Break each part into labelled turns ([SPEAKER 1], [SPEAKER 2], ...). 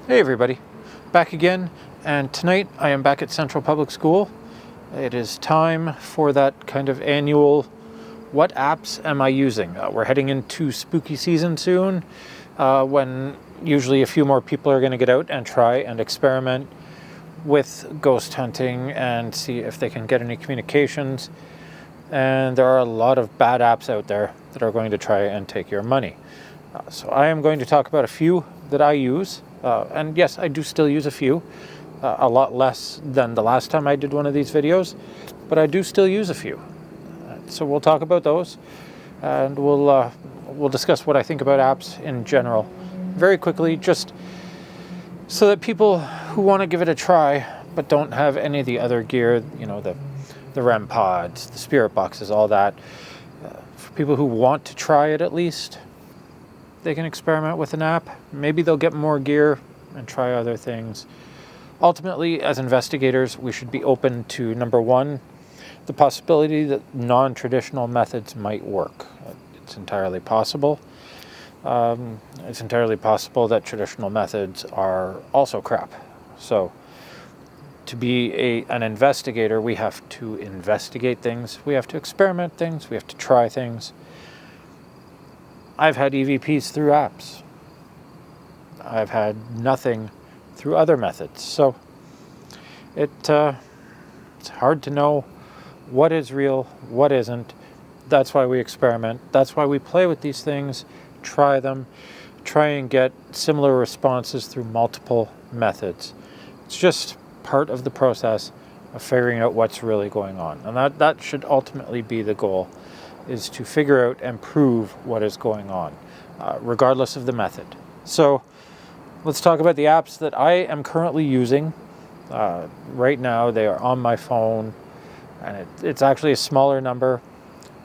[SPEAKER 1] Hey everybody, back again, and tonight I am back at Central Public School. It is time for that kind of annual, what apps am I using? We're heading into spooky season soon, when usually a few more people are going to get out and try and experiment with ghost hunting and see if they can get any communications. And there are a lot of bad apps out there that are going to try and take your money. So I am going to talk about a few that I use. And yes, I do still use a few, a lot less than the last time I did one of these videos, but I do still use a few. So we'll talk about those, and we'll discuss what I think about apps in general very quickly, just so that people who want to give it a try but don't have any of the other gear, you know, the REM pods, the spirit boxes, all that, for people who want to try it at least, they can experiment with an app. Maybe they'll get more gear and try other things. Ultimately, as investigators, we should be open to, number one, the possibility that non-traditional methods might work. It's entirely possible. It's entirely possible that traditional methods are also crap. So, to be an investigator, we have to investigate things, we have to experiment things, we have to try things. I've had EVPs through apps. I've had nothing through other methods. So it's hard to know what is real, what isn't. That's why we experiment. That's why we play with these things, try them, try and get similar responses through multiple methods. It's just part of the process of figuring out what's really going on. And that should ultimately be the goal, is to figure out and prove what is going on, regardless of the method. So let's talk about the apps that I am currently using. Right now, they are on my phone, and it's actually a smaller number.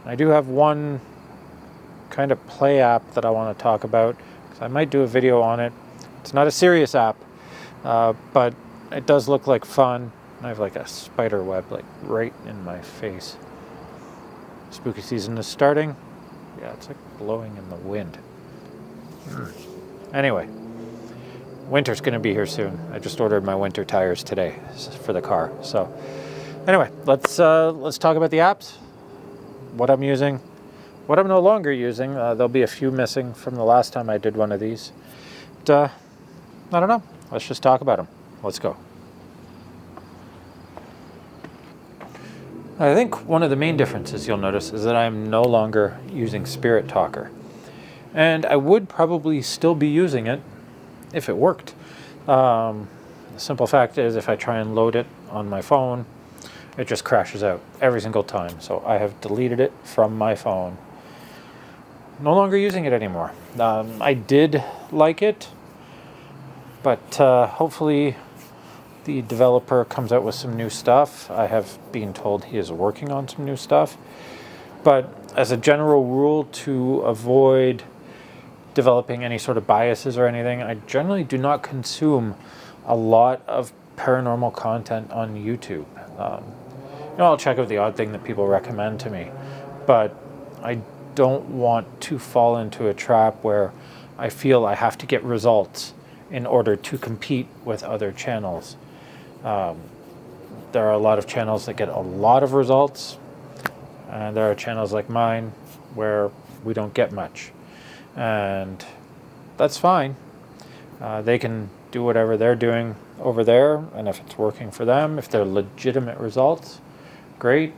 [SPEAKER 1] I do have one kind of play app that I want to talk about, because I might do a video on it. It's not a serious app, but it does look like fun. I have like a spider web like right in my face. Spooky season is starting. Yeah, it's like blowing in the wind. Anyway, winter's going to be here soon. I just ordered my winter tires today for the car. So anyway, let's talk about the apps, what I'm using, what I'm no longer using. There'll be a few missing from the last time I did one of these. But, I don't know. Let's just talk about them. Let's go. I think one of the main differences you'll notice is that I'm no longer using Spirit Talker. And I would probably still be using it if it worked. The simple fact is, if I try and load it on my phone, it just crashes out every single time. So I have deleted it from my phone. No longer using it anymore. I did like it, but hopefully the developer comes out with some new stuff. I have been told he is working on some new stuff. But as a general rule, to avoid developing any sort of biases or anything, I generally do not consume a lot of paranormal content on YouTube. I'll check out the odd thing that people recommend to me, but I don't want to fall into a trap where I feel I have to get results in order to compete with other channels. There are a lot of channels that get a lot of results, and there are channels like mine where we don't get much. And that's fine. They can do whatever they're doing over there, and if it's working for them, if they're legitimate results, great.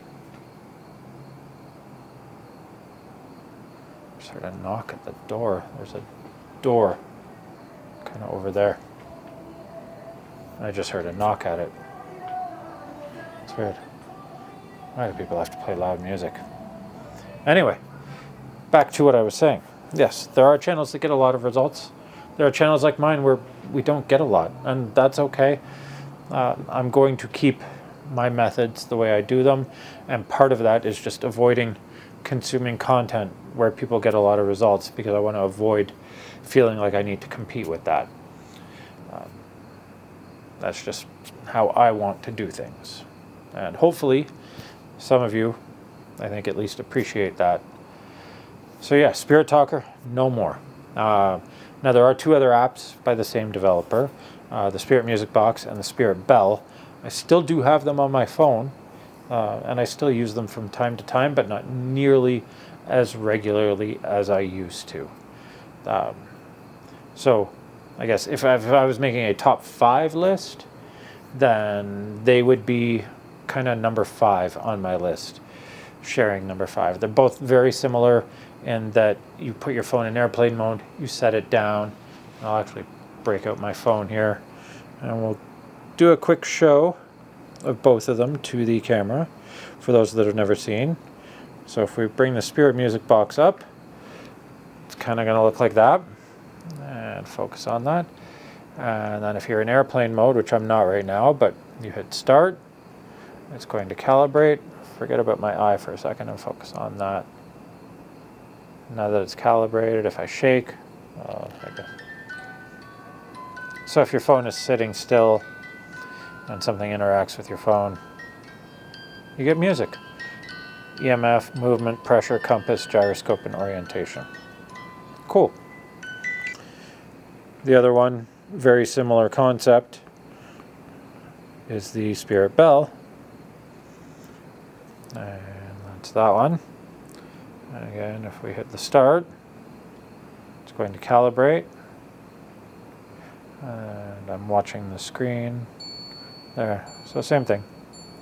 [SPEAKER 1] Just heard a knock at the door. There's a door kind of over there. I just heard a knock at it. It's weird. Why do people have to play loud music? Anyway, back to what I was saying. Yes, there are channels that get a lot of results. There are channels like mine where we don't get a lot, and that's okay. I'm going to keep my methods the way I do them, and part of that is just avoiding consuming content where people get a lot of results, because I want to avoid feeling like I need to compete with that. That's just how I want to do things. And hopefully, some of you, I think, at least appreciate that. So yeah, Spirit Talker, no more. Now there are two other apps by the same developer, the Spirit Music Box and the Spirit Bell. I still do have them on my phone, and I still use them from time to time, but not nearly as regularly as I used to. So I guess if I was making a top 5 list, then they would be kind of number 5 on my list, sharing number 5. They're both very similar in that you put your phone in airplane mode, you set it down. I'll actually break out my phone here, and we'll do a quick show of both of them to the camera for those that have never seen. So if we bring the Spirit Music Box up, it's kind of going to look like that, and focus on that. And then if you're in airplane mode, which I'm not right now, but you hit start, it's going to calibrate. Forget about my eye for a second and focus on that. Now that it's calibrated, if I shake, so if your phone is sitting still and something interacts with your phone, you get music. EMF, movement, pressure, compass, gyroscope, and orientation. Cool. The other one, very similar concept, is the Spirit Bell. And that's that one. And again, if we hit the start, it's going to calibrate. And I'm watching the screen there. So same thing,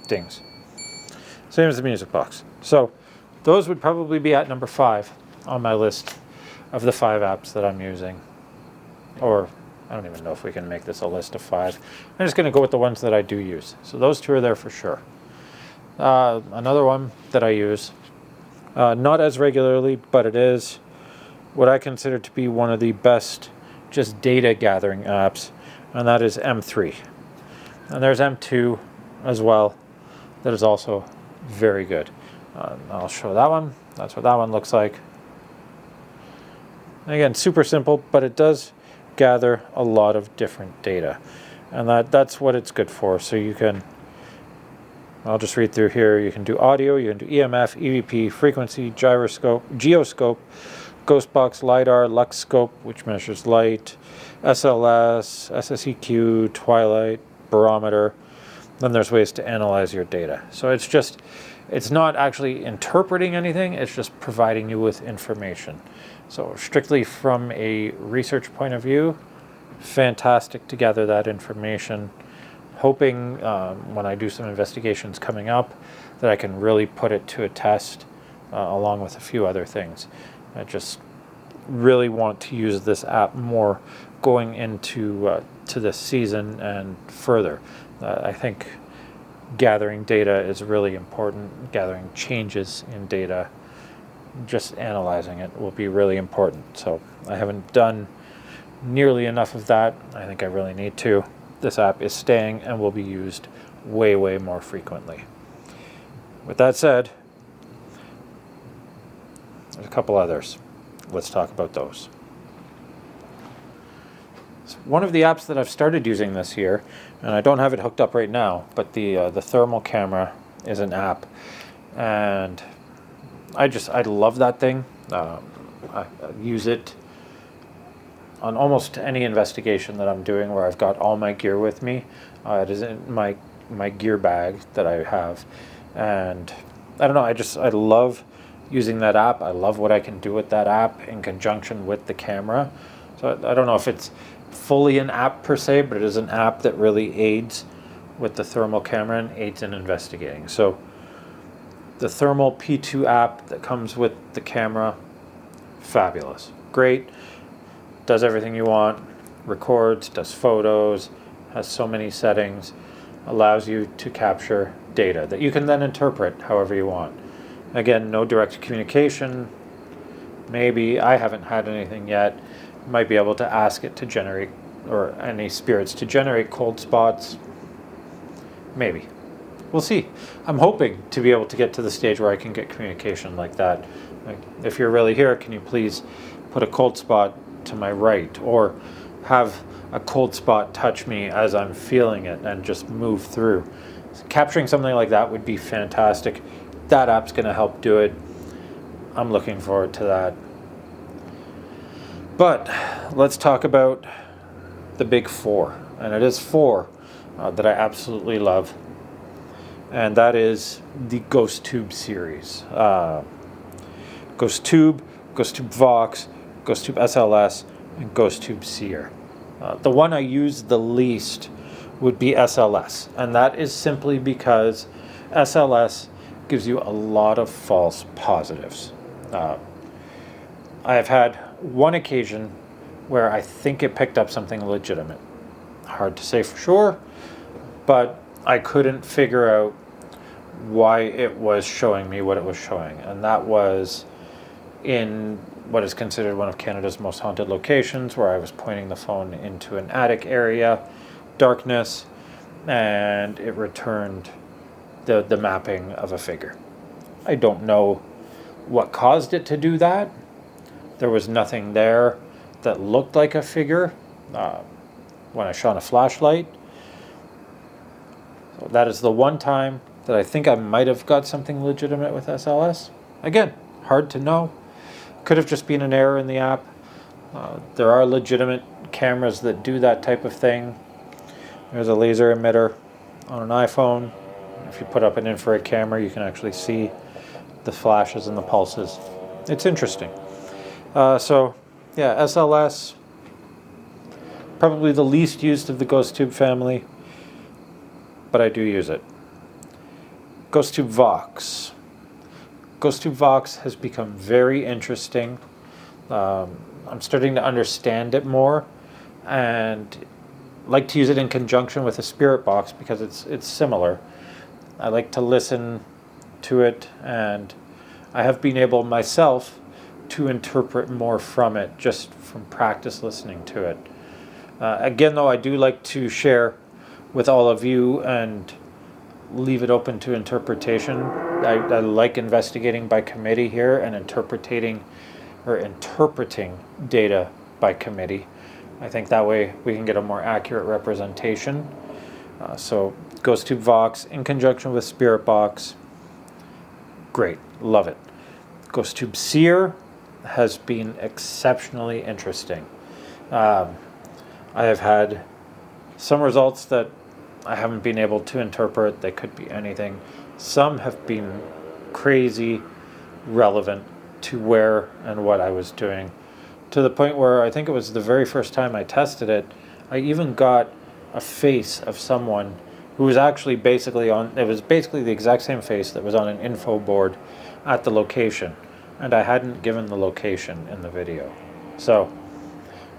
[SPEAKER 1] dings. Same as the Music Box. So those would probably be at number 5 on my list of the 5 apps that I'm using. Or I don't even know if we can make this a list of 5. I'm just going to go with the ones that I do use. So those 2 are there for sure. Another one that I use, not as regularly, but it is what I consider to be one of the best just data gathering apps, and that is M3. And there's M2 as well, that is also very good. I'll show that one. That's what that one looks like. And again, super simple, but it does gather a lot of different data, and that's what it's good for. So you can, I'll just read through here. You can do audio, you can do EMF, EVP, frequency, gyroscope, geoscope, ghost box, LiDAR, lux scope, which measures light, SLS, SSEQ, twilight, barometer. Then there's ways to analyze your data. So it's not actually interpreting anything, it's just providing you with information. So strictly from a research point of view, fantastic to gather that information. Hoping when I do some investigations coming up that I can really put it to a test along with a few other things. I just really want to use this app more going into to this season and further. I think gathering data is really important. Gathering changes in data, just analyzing it will be really important. So I haven't done nearly enough of that. I think I really need to. This app is staying and will be used way, way more frequently. With that said, there's a couple others. Let's talk about those. So one of the apps that I've started using this year, and I don't have it hooked up right now, but the thermal camera is an app, and I love that thing. I use it on almost any investigation that I'm doing where I've got all my gear with me. It is in my gear bag that I have, and I don't know, I love using that app. I love what I can do with that app in conjunction with the camera. So I don't know if it's fully an app per se, but it is an app that really aids with the thermal camera and aids in investigating. So the Thermal P2 app that comes with the camera, fabulous, great, does everything you want, records, does photos, has so many settings, allows you to capture data that you can then interpret however you want. Again, no direct communication. Maybe, I haven't had anything yet. You might be able to ask it to generate, or any spirits to generate cold spots. Maybe. We'll see. I'm hoping to be able to get to the stage where I can get communication like that. Like, if you're really here, can you please put a cold spot to my right, or have a cold spot touch me as I'm feeling it and just move through. So capturing something like that would be fantastic. That app's going to help do it. I'm looking forward to that. But let's talk about the big four, and it is four that I absolutely love, and that is the GhostTube series. GhostTube, GhostTube Vox, GhostTube SLS, and GhostTube Seer. The one I use the least would be SLS, and that is simply because SLS gives you a lot of false positives. I have had one occasion where I think it picked up something legitimate. Hard to say for sure, but I couldn't figure out why it was showing me what it was showing, and that was in what is considered one of Canada's most haunted locations, where I was pointing the phone into an attic area, darkness, and it returned the mapping of a figure. I don't know what caused it to do that. There was nothing there that looked like a figure when I shone a flashlight. So that is the one time that I think I might have got something legitimate with SLS. Again, hard to know. Could have just been an error in the app. There are legitimate cameras that do that type of thing. There's a laser emitter on an iPhone. If you put up an infrared camera, you can actually see the flashes and the pulses. It's interesting. So, yeah, SLS, probably the least used of the GhostTube family, but I do use it. GhostTube Vox. GhostTube Vox has become very interesting. I'm starting to understand it more, and like to use it in conjunction with a spirit box because it's similar. I like to listen to it, and I have been able myself to interpret more from it just from practice listening to it. Again, though, I do like to share with all of you and leave it open to interpretation. I like investigating by committee here and interpreting data by committee. I think that way we can get a more accurate representation. So GhostTube Vox in conjunction with Spirit Box, great, love it. GhostTube Seer has been exceptionally interesting. I have had some results that I haven't been able to interpret. They could be anything. Some have been crazy relevant to where and what I was doing, to the point where I think it was the very first time I tested it, I even got a face of someone who was actually it was basically the exact same face that was on an info board at the location, and I hadn't given the location in the video. So,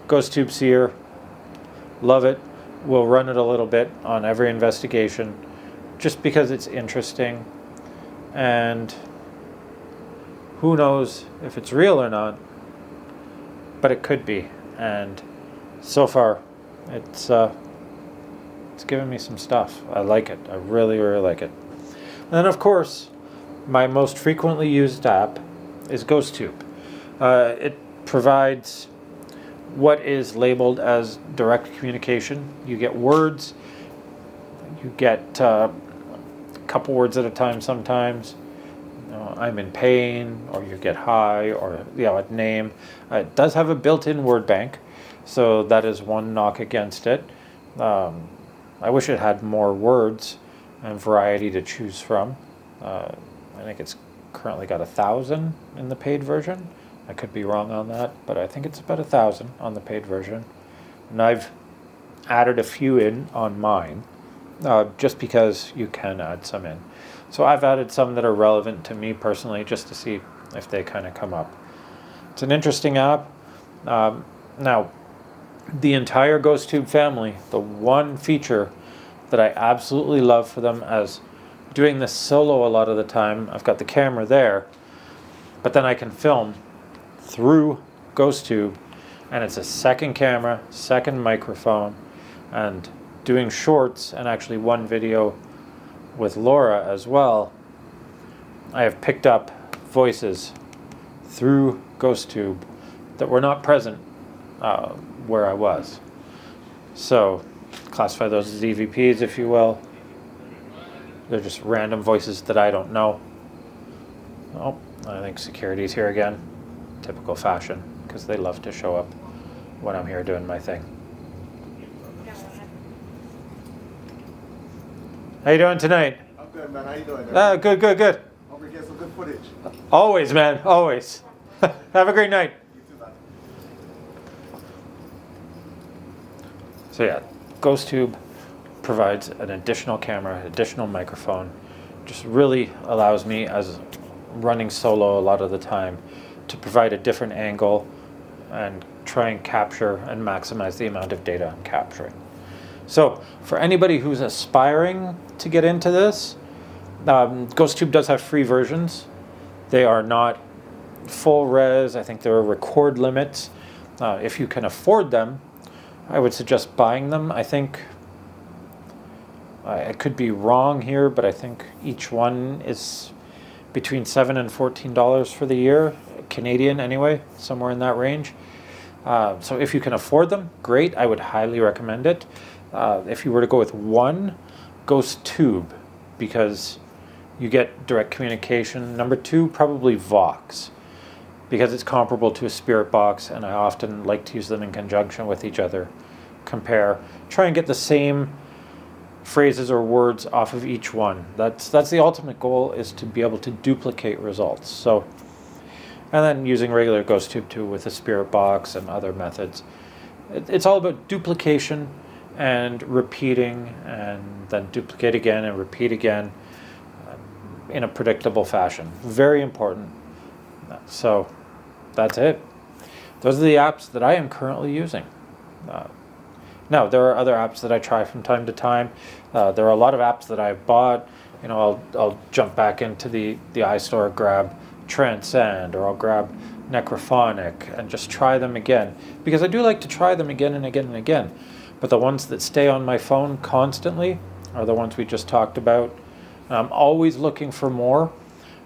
[SPEAKER 1] GhostTube Seer, love it. We'll run it a little bit on every investigation just because it's interesting, and who knows if it's real or not, but it could be. And so far it's given me some stuff. I like it. I really, really like it. And then, of course, my most frequently used app is GhostTube. It provides what is labeled as direct communication. You get words, you get a couple words at a time sometimes. I'm in pain, or you get high, or a name. It does have a built-in word bank, so that is one knock against it. I wish it had more words and variety to choose from. I think it's currently got 1,000 in the paid version. I could be wrong on that, but I think it's about 1,000 on the paid version. And I've added a few in on mine, just because you can add some in. So I've added some that are relevant to me personally, just to see if they kind of come up. It's an interesting app. Now, the entire GhostTube family, the one feature that I absolutely love for them, as doing this solo a lot of the time, I've got the camera there, but then I can film through GhostTube, and it's a second camera, second microphone, and doing shorts and actually one video with Laura as well. I have picked up voices through GhostTube that were not present where I was. So classify those as EVPs, if you will. They're just random voices that I don't know. Oh, I think security's here again. Typical fashion, because they love to show up. when I'm here doing my thing. How you doing tonight?
[SPEAKER 2] I'm good, man. How you doing?
[SPEAKER 1] Good.
[SPEAKER 2] Hope we get some good footage.
[SPEAKER 1] Always, man. Always. Have a great night.
[SPEAKER 2] You too, man.
[SPEAKER 1] So yeah, GhostTube provides an additional camera, additional microphone. Just really allows me, as running solo a lot of the time, to provide a different angle and try and capture and maximize the amount of data I'm capturing. So for anybody who's aspiring to get into this, GhostTube does have free versions. They are not full res. I think there are record limits. If you can afford them, I would suggest buying them. I think, I could be wrong here, but I think each one is between $7 and $14 for the year, Canadian anyway, somewhere in that range. So if you can afford them, great. I would highly recommend it. If you were to go with one, GhostTube, because you get direct communication. Number two, probably Vox, because it's comparable to a Spirit Box, and I often like to use them in conjunction with each other. Compare, try and get the same phrases or words off of each one. That's the ultimate goal, is to be able to duplicate results. So, and then using regular GhostTube too with the Spirit Box and other methods. It's all about duplication and repeating, and then duplicate again and repeat again in a predictable fashion. Very important. So that's it. Those are the apps that I am currently using. Now, there are other apps that I try from time to time. There are a lot of apps that I bought. You know, I'll jump back into the iStore, grab Transcend, or I'll grab Necrophonic and just try them again, because I do like to try them again and again and again. But the ones that stay on my phone constantly are the ones we just talked about. I'm always looking for more.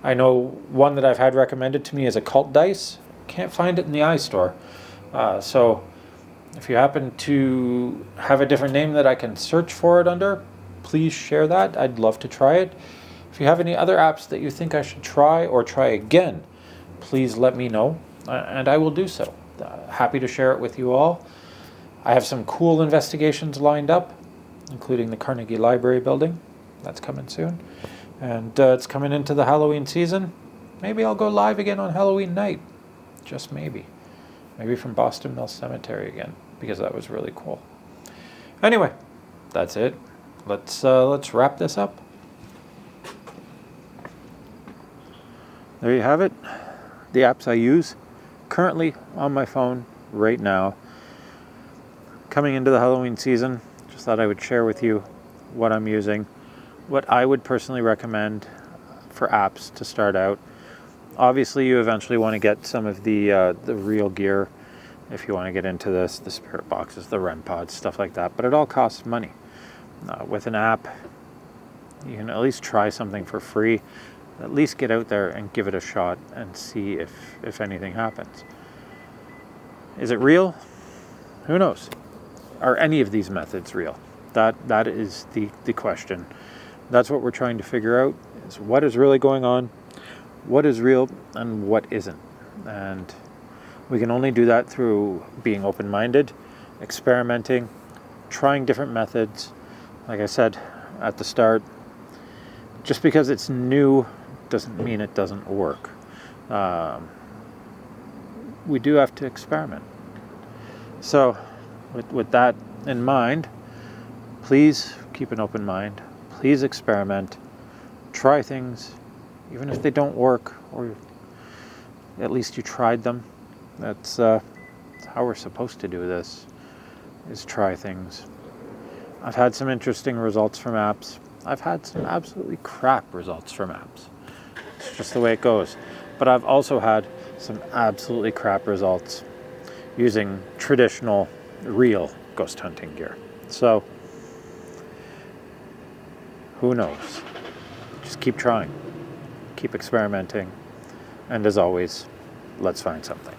[SPEAKER 1] I know one that I've had recommended to me is Occult Dice. Can't find it in the iStore. So if you happen to have a different name that I can search for it under, please share that. I'd love to try it. If you have any other apps that you think I should try or try again, please let me know, and I will do so. Happy to share it with you all. I have some cool investigations lined up, including the Carnegie Library building. That's coming soon. And it's coming into the Halloween season. Maybe I'll go live again on Halloween night. Just maybe. Maybe from Boston Mill Cemetery again, because that was really cool. Anyway, that's it. Let's wrap this up. There you have it. The apps I use currently on my phone right now. Coming into the Halloween season, just thought I would share with you what I'm using, what I would personally recommend for apps to start out. Obviously, you eventually want to get some of the real gear if you want to get into this, the Spirit Boxes, the REM pods, stuff like that. But it all costs money. With an app, you can at least try something for free. At least get out there and give it a shot and see if anything happens. Is it real? Who knows? Are any of these methods real? That is the question. That's what we're trying to figure out, is what is really going on, what is real, and what isn't. And we can only do that through being open-minded, experimenting, trying different methods. Like I said at the start, just because it's new doesn't mean it doesn't work. We do have to experiment. So, with that in mind, please keep an open mind. Please experiment. Try things, even if they don't work, or at least you tried them. That's how we're supposed to do this, is try things. I've had some interesting results from apps. I've had some absolutely crap results from apps. It's just the way it goes. But I've also had some absolutely crap results using traditional, real ghost hunting gear. So, who knows? Just keep trying. Keep experimenting. And as always, let's find something.